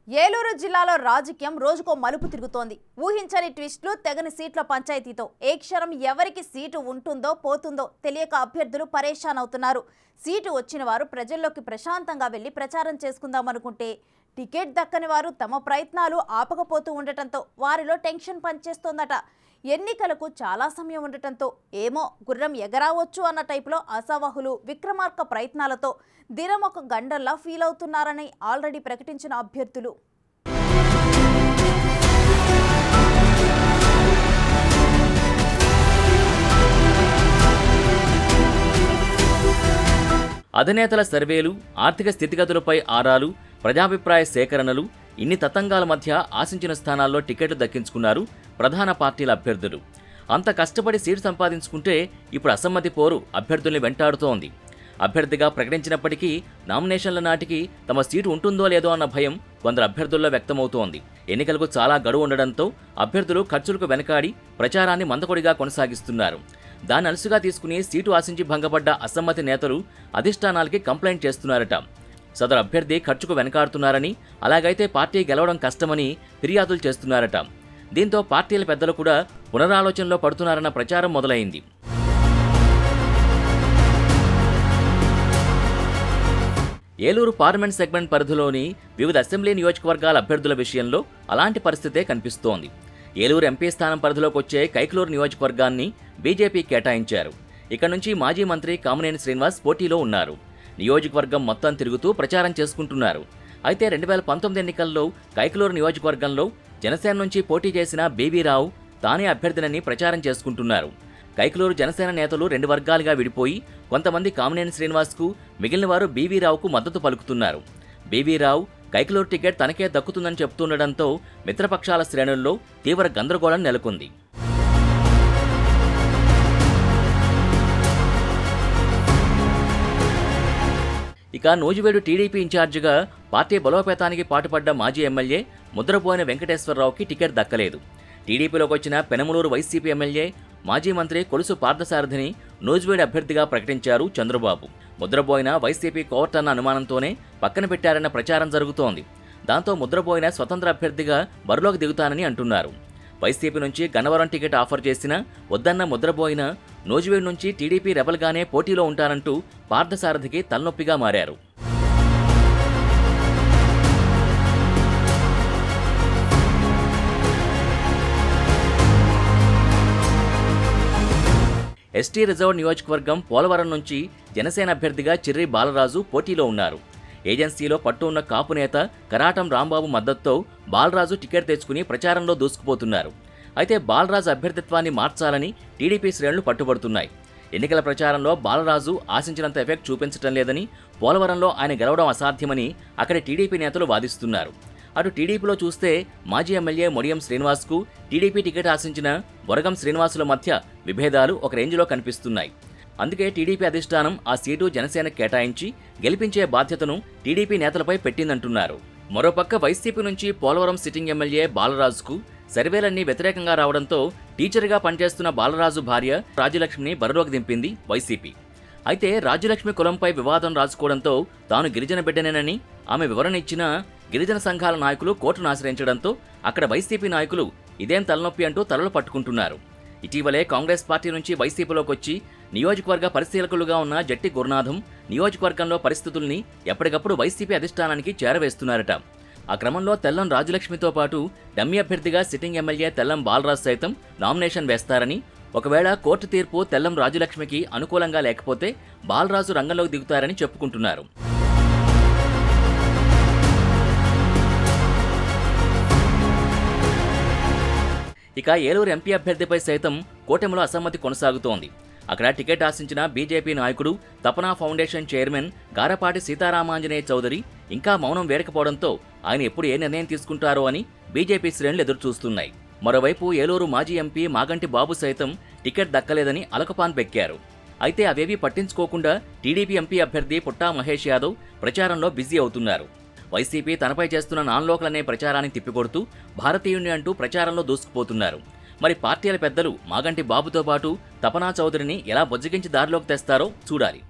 ఏలూరు జిల్లాలో రాజకీయం రోజుకో మలుపు తిరుగుతోంది. ఊహించని ట్విస్టులు, తెగని సీట్ల పంచాయతీతో ఏ క్షణం ఎవరికి సీటు ఉంటుందో పోతుందో తెలియక అభ్యర్థులు పరేషాన్ అవుతున్నారు. సీటు వచ్చిన వారు ప్రజల్లోకి ప్రశాంతంగా వెళ్లి ప్రచారం చేసుకుందామనుకుంటే టికెట్ దక్కని వారు తమ ప్రయత్నాలు ఆపకపోతూ ఉండటంతో వారిలో టెన్షన్ పనిచేస్తోందట. ఎన్నికలకు చాలా సమయం ఉండటంతో ఏమో గుర్రం ఎగరావచ్చు అన్న టైపులో అసవాహులు విక్రమార్క ప్రయత్నాలతో దినం ఒక గండల్లా ఫీల్ అవుతున్నారని ఆల్రెడీ ప్రకటించిన అభ్యర్థులు. అధినేతల సర్వేలు, ఆర్థిక స్థితిగతులపై ఆరాలు, ప్రజాభిప్రాయ సేకరణలు, ఇన్ని తతంగాల మధ్య ఆశించిన స్థానాల్లో టికెట్లు దక్కించుకున్నారు ప్రధాన పార్టీల అభ్యర్థులు. అంత కష్టపడి సీటు సంపాదించుకుంటే ఇప్పుడు అసమ్మతి పోరు అభ్యర్థుల్ని వెంటాడుతోంది. అభ్యర్థిగా ప్రకటించినప్పటికీ నామినేషన్ల నాటికి తమ సీటు ఉంటుందో లేదో అన్న భయం కొందరు అభ్యర్థుల్లో వ్యక్తమవుతోంది. ఎన్నికలకు చాలా గడువు ఉండడంతో అభ్యర్థులు ఖర్చులకు వెనకాడి ప్రచారాన్ని మందకొడిగా కొనసాగిస్తున్నారు. దాన్ని అలుసుగా తీసుకుని సీటు ఆశించి భంగపడ్డ అసమ్మతి నేతలు అధిష్టానాలకి కంప్లైంట్ చేస్తున్నారట. సదరు అభ్యర్థి ఖర్చుకు వెనకాడుతున్నారని, అలాగైతే పార్టీ గెలవడం కష్టమని ఫిర్యాదులు చేస్తున్నారట. దీంతో పార్టీల పెద్దలు కూడా పునరాలోచనలో పడుతున్నారన్న ప్రచారం మొదలైంది. ఏలూరు పార్లమెంట్ సెగ్మెంట్ పరిధిలోని వివిధ అసెంబ్లీ నియోజకవర్గాల అభ్యర్థుల విషయంలో అలాంటి పరిస్థితే కనిపిస్తోంది. ఏలూరు ఎంపీ స్థానం పరిధిలోకి వచ్చే కైకలూరు నియోజకవర్గాన్ని బీజేపీ కేటాయించారు. ఇక్కడ నుంచి మాజీ మంత్రి కామినేని శ్రీనివాస్ పోటీలో ఉన్నారు. నియోజకవర్గం మొత్తం తిరుగుతూ ప్రచారం చేసుకుంటున్నారు. అయితే 2019 ఎన్నికల్లో కైకలూరు నియోజకవర్గంలో జనసేన నుంచి పోటీ చేసిన బీవీ రావు తానే అభ్యర్థినని ప్రచారం చేసుకుంటున్నారు. కైకలూరు జనసేన నేతలు 2 వర్గాలుగా విడిపోయి కొంతమంది కామినేని శ్రీనివాస్కు, మిగిలిన వారు బీవీ రావుకు మద్దతు పలుకుతున్నారు. బీవీ రావు కైకలూరు టికెట్ తనకే దక్కుతుందని చెబుతుండటంతో మిత్రపక్షాల శ్రేణుల్లో తీవ్ర గందరగోళం నెలకొంది. ఇక నూజివీడు టీడీపీ ఇన్ఛార్జిగా పార్టీ బలోపేతానికి పాటుపడ్డ మాజీ ఎమ్మెల్యే ముద్రబోయిన వెంకటేశ్వరరావుకి టికెట్ దక్కలేదు. టీడీపీలోకి వచ్చిన పెనమలూరు వైసీపీ ఎమ్మెల్యే మాజీ మంత్రి కొలుసు పార్థసారథిని నూజివీడు అభ్యర్థిగా ప్రకటించారు చంద్రబాబు. ముద్రబోయిన వైసీపీ కోర్టు అన్న అనుమానంతోనే పక్కన పెట్టారన్న ప్రచారం జరుగుతోంది. దాంతో ముద్రబోయిన స్వతంత్ర అభ్యర్థిగా బరిలోకి దిగుతానని అంటున్నారు. వైసీపీ నుంచి గన్నవరం టికెట్ ఆఫర్ చేసినా వద్దన్న ముద్రబోయిన నూజివీడు నుంచి టీడీపీ రెబల్గానే పోటీలో ఉంటారంటూ పార్థసారథికి తలనొప్పిగా మారారు. ఎస్టీ రిజర్వ్ నియోజకవర్గం పోలవరం నుంచి జనసేన అభ్యర్థిగా చిర్రి బాలరాజు పోటీలో ఉన్నారు. ఏజెన్సీలో పట్టు ఉన్న కాపు నేత కరాటం రాంబాబు మద్దతుతో బాలరాజు టికెట్ తెచ్చుకుని ప్రచారంలో దూసుకుపోతున్నారు. అయితే బాలరాజు అభ్యర్థిత్వాన్ని మార్చాలని టీడీపీ శ్రేణులు పట్టుబడుతున్నాయి. ఎన్నికల ప్రచారంలో బాలరాజు ఆశించినంత ఎఫెక్ట్ చూపించడం లేదని, పోలవరంలో ఆయన గెలవడం అసాధ్యమని అక్కడి టీడీపీ నేతలు వాదిస్తున్నారు. అటు టీడీపీలో చూస్తే మాజీ ఎమ్మెల్యే మొడియం శ్రీనివాస్కు టీడీపీ టికెట్ ఆశించిన బొరగం శ్రీనివాసుల మధ్య విభేదాలు ఒక రేంజ్లో కనిపిస్తున్నాయి. అందుకే టీడీపీ అధిష్టానం ఆ సీటు జనసేన కేటాయించి గెలిపించే బాధ్యతను టీడీపీ నేతలపై పెట్టిందంటున్నారు. మరోపక్క వైసీపీ నుంచి పోలవరం సిట్టింగ్ ఎమ్మెల్యే బాలరాజుకు సర్వేలన్నీ వ్యతిరేకంగా రావడంతో టీచర్గా పనిచేస్తున్న బాలరాజు భార్య రాజ్యలక్ష్మిని బరిలోకి దింపింది వైసీపీ. అయితే రాజ్యలక్ష్మి కులంపై వివాదం రాజుకోవడంతో తాను గిరిజన బిడ్డనేనని ఆమె వివరణ ఇచ్చిన గిరిజన సంఘాల నాయకులు కోర్టును ఆశ్రయించడంతో అక్కడ వైసీపీ నాయకులు ఇదేం తలనొప్పి అంటూ తలలు పట్టుకుంటున్నారు. ఇటీవలే కాంగ్రెస్ పార్టీ నుంచి వైసీపీలోకి వచ్చి నియోజకవర్గ పరిశీలకులుగా ఉన్న జట్టి గురునాథం నియోజకవర్గంలో పరిస్థితుల్ని ఎప్పటికప్పుడు వైసీపీ అధిష్టానానికి చేరవేస్తున్నారట. ఆ క్రమంలో తెల్లం రాజలక్ష్మితో పాటు డమ్మీ అభ్యర్థిగా సిట్టింగ్ ఎమ్మెల్యే తెల్లం బాలరాజు సైతం నామినేషన్ వేస్తారని, ఒకవేళ కోర్టు తీర్పు తెల్లం రాజలక్ష్మికి అనుకూలంగా లేకపోతే బాలరాజు రంగంలోకి దిగుతారని చెప్పుకుంటున్నారు. ఇక ఏలూరు ఎంపీ అభ్యర్థిపై సైతం కూటమిలో అసమ్మతి కొనసాగుతోంది. అక్కడ టికెట్ ఆశించిన బీజేపీ నాయకుడు తపనా ఫౌండేషన్ చైర్మన్ గారపాటి సీతారామాంజనేయ చౌదరి ఇంకా మౌనం వేరకపోవడంతో ఆయన ఎప్పుడు ఏ నిర్ణయం తీసుకుంటారో అని బీజేపీ శ్రేణులు ఎదురుచూస్తున్నాయి. మరోవైపు ఏలూరు మాజీ ఎంపీ మాగంటి బాబు సైతం టికెట్ దక్కలేదని అలకపాన్ పెక్కారు. అయితే అవేవీ పట్టించుకోకుండా టీడీపీ ఎంపీ అభ్యర్థి పుట్టా మహేష్ యాదవ్ ప్రచారంలో బిజీ అవుతున్నారు. వైసీపీ తనపై చేస్తున్న నాన్లోకలనే ప్రచారాన్ని తిప్పికొడుతూ భారతీయుణ్ణి అంటూ ప్రచారంలో దూసుకుపోతున్నారు. మరి పార్టీల పెద్దలు మాగంటి బాబుతో పాటు తపనా చౌదరిని ఎలా బొజ్జగించి దారిలోకి తెస్తారో చూడాలి.